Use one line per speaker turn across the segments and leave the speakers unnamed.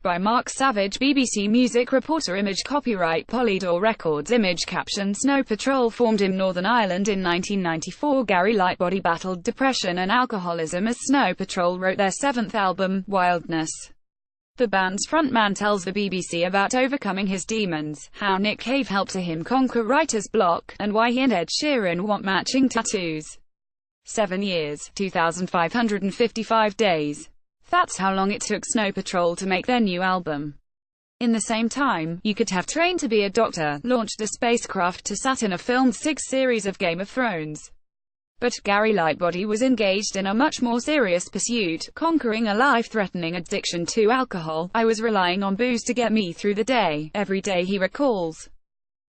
By Mark Savage, BBC Music reporter. Image copyright Polydor Records. Image caption Snow Patrol formed in Northern Ireland in 1994. Gary Lightbody battled depression and alcoholism as Snow Patrol wrote their seventh album, Wildness. The band's frontman tells the BBC about overcoming his demons, how Nick Cave helped him conquer writer's block, and why he and Ed Sheeran want matching tattoos. 7 years, 2,555 days. That's how long it took Snow Patrol to make their new album. In the same time, you could have trained to be a doctor, launched a spacecraft to Saturn, or filmed 6 series of Game of Thrones. But Gary Lightbody was engaged in a much more serious pursuit, conquering a life-threatening addiction to alcohol. I was relying on booze to get me through the day, every day, he recalls.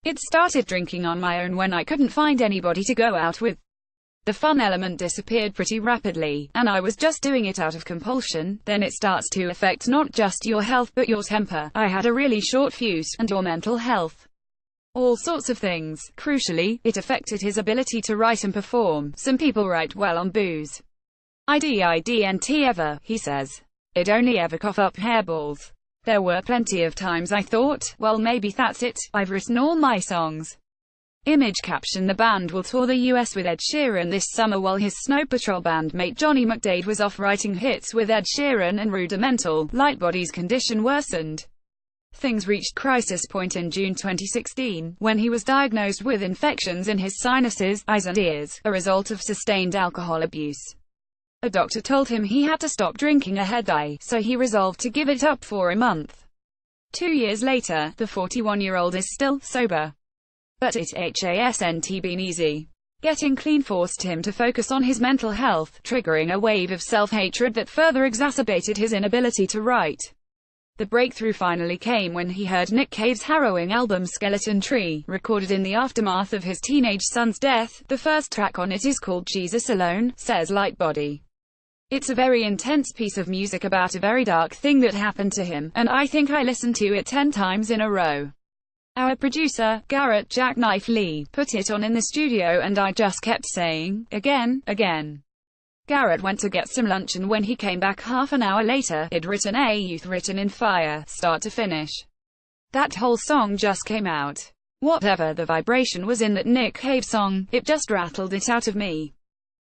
It started drinking on my own when I couldn't find anybody to go out with. The fun element disappeared pretty rapidly, and I was just doing it out of compulsion. Then it starts to affect not just your health but your temper. I had a really short fuse, and your mental health. All sorts of things. Crucially, it affected his ability to write and perform. Some people write well on booze. I didn't ever, he says. I'd only ever cough up hairballs. There were plenty of times I thought, well, maybe that's it, I've written all my songs. Image caption The band will tour the US with Ed Sheeran this summer while his Snow Patrol bandmate Johnny McDaid was off writing hits with Ed Sheeran and Rudimental. Lightbody's condition worsened. Things reached crisis point in June 2016, when he was diagnosed with infections in his sinuses, eyes and ears, a result of sustained alcohol abuse. A doctor told him he had to stop drinking ahead, so he resolved to give it up for a month. 2 years later, the 41-year-old is still sober. But it hasn't been easy. Getting clean forced him to focus on his mental health, triggering a wave of self-hatred that further exacerbated his inability to write. The breakthrough finally came when he heard Nick Cave's harrowing album Skeleton Tree, recorded in the aftermath of his teenage son's death. The first track on it is called Jesus Alone, says Lightbody. It's a very intense piece of music about a very dark thing that happened to him, and I think I listened to it 10 times in a row. Our producer, Garrett Jackknife Lee, put it on in the studio and I just kept saying, again, again. Garrett went to get some lunch and when he came back half an hour later, he'd written a Youth Written in Fire, start to finish. That whole song just came out. Whatever the vibration was in that Nick Cave song, it just rattled it out of me.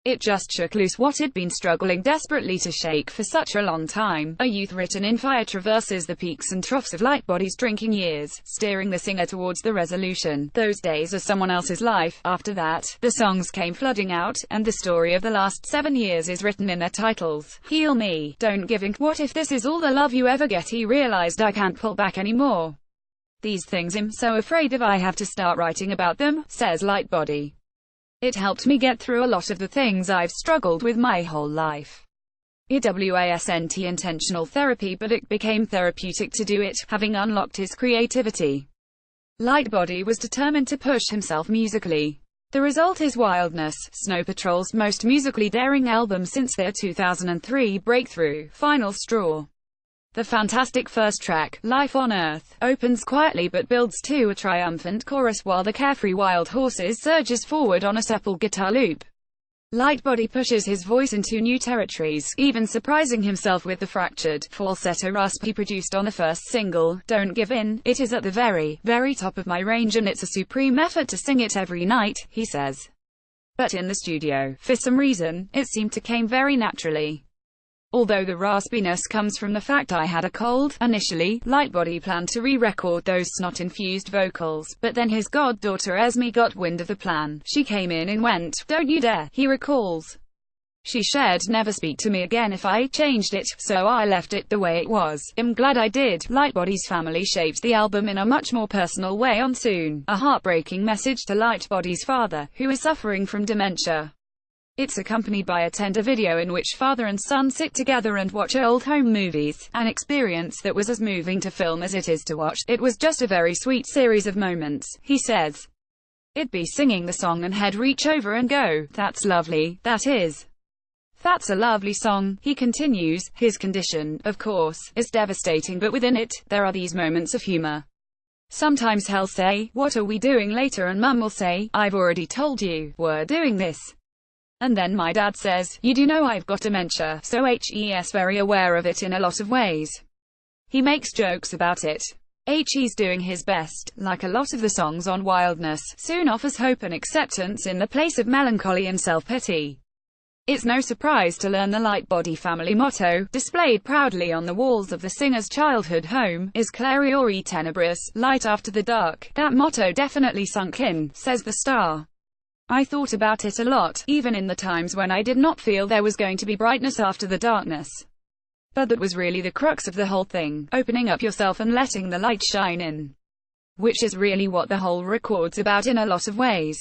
It just shook loose what had been struggling desperately to shake for such a long time. A Youth Written in Fire traverses the peaks and troughs of Lightbody's drinking years, steering the singer towards the resolution. Those days are someone else's life. After that, the songs came flooding out, and the story of the last 7 years is written in their titles. Heal Me, Don't Give In. What if this is all the love you ever get? He realized I can't pull back anymore. These things I'm so afraid of, I have to start writing about them, says Lightbody. It helped me get through a lot of the things I've struggled with my whole life. It wasn't intentional therapy, but it became therapeutic to do it, having unlocked his creativity. Lightbody was determined to push himself musically. The result is Wildness, Snow Patrol's most musically daring album since their 2003 breakthrough, Final Straw. The fantastic first track, Life on Earth, opens quietly but builds to a triumphant chorus while the carefree Wild Horses surges forward on a supple guitar loop. Lightbody pushes his voice into new territories, even surprising himself with the fractured, falsetto rasp he produced on the first single, Don't Give In. It is at the very, very top of my range and it's a supreme effort to sing it every night, he says. But in the studio, for some reason, it seemed to come very naturally. Although the raspiness comes from the fact I had a cold. Initially, Lightbody planned to re-record those snot-infused vocals, but then his goddaughter Esme got wind of the plan. She came in and went, "Don't you dare," he recalls. She shared, "Never speak to me again if I changed it, so I left it the way it was. I'm glad I did." Lightbody's family shaped the album in a much more personal way on Soon, a heartbreaking message to Lightbody's father, who is suffering from dementia. It's accompanied by a tender video in which father and son sit together and watch old home movies, an experience that was as moving to film as it is to watch. It was just a very sweet series of moments, he says. It'd be singing the song and he'd reach over and go, "That's lovely, that is. That's a lovely song," he continues. His condition, of course, is devastating, but within it, there are these moments of humor. Sometimes he'll say, "What are we doing later?" and Mum will say, "I've already told you, we're doing this." And then my dad says, "You do know I've got dementia, so he's very aware of it in a lot of ways." He makes jokes about it. He's doing his best, like a lot of the songs on Wildness, soon offers hope and acceptance in the place of melancholy and self-pity. It's no surprise to learn the Lightbody family motto, displayed proudly on the walls of the singer's childhood home, is Clariore Tenebris, light after the dark. That motto definitely sunk in, says the star. I thought about it a lot, even in the times when I did not feel there was going to be brightness after the darkness. But that was really the crux of the whole thing, opening up yourself and letting the light shine in. Which is really what the whole record's about in a lot of ways.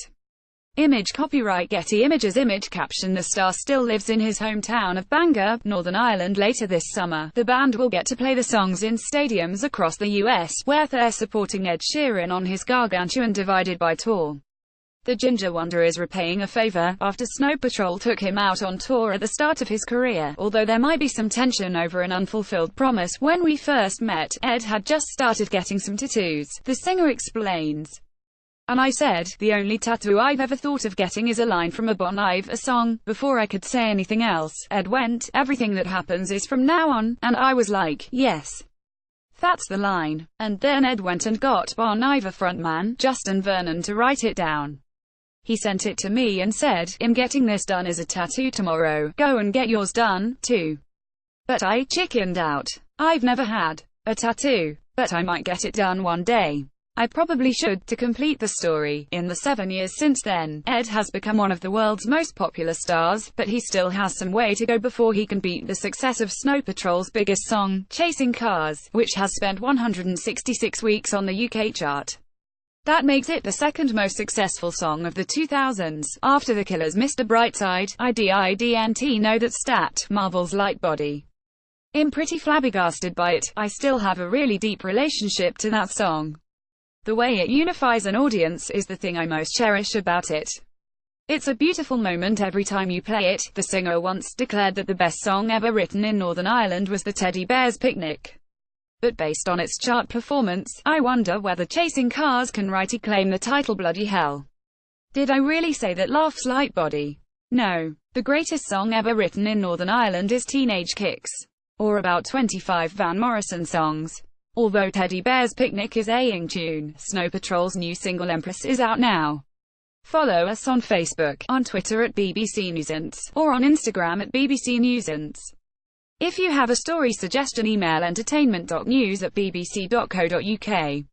Image copyright Getty Images Image caption The star still lives in his hometown of Bangor, Northern Ireland. Later this summer, the band will get to play the songs in stadiums across the US, where they're supporting Ed Sheeran on his Gargantuan Divided by tour. The Ginger Wonder is repaying a favor, after Snow Patrol took him out on tour at the start of his career. Although there might be some tension over an unfulfilled promise, when we first met, Ed had just started getting some tattoos, the singer explains. And I said, the only tattoo I've ever thought of getting is a line from a Bon Iver song. Before I could say anything else, Ed went, everything that happens is from now on, and I was like, yes. That's the line. And then Ed went and got Bon Iver frontman, Justin Vernon, to write it down. He sent it to me and said, I'm getting this done as a tattoo tomorrow, go and get yours done, too. But I chickened out. I've never had a tattoo, but I might get it done one day. I probably should. To complete the story, in the 7 years since then, Ed has become one of the world's most popular stars, but he still has some way to go before he can beat the success of Snow Patrol's biggest song, Chasing Cars, which has spent 166 weeks on the UK chart. That makes it the second most successful song of the 2000s, after The Killers' Mr. Brightside. I didn't know that stat, Marvel's Lightbody. I'm pretty flabbergasted by it. I still have a really deep relationship to that song. The way it unifies an audience is the thing I most cherish about it. It's a beautiful moment every time you play it. The singer once declared that the best song ever written in Northern Ireland was the Teddy Bears Picnic. But based on its chart performance, I wonder whether Chasing Cars can rightly claim the title. Bloody hell. Did I really say that? Laughs Lightbody. No. The greatest song ever written in Northern Ireland is Teenage Kicks. Or about 25 Van Morrison songs. Although Teddy Bear's Picnic is a tune, Snow Patrol's new single Empress is out now. Follow us on Facebook, on Twitter at BBC Newsance, or on Instagram at BBC Newsance. If you have a story suggestion, email entertainment.news@bbc.co.uk.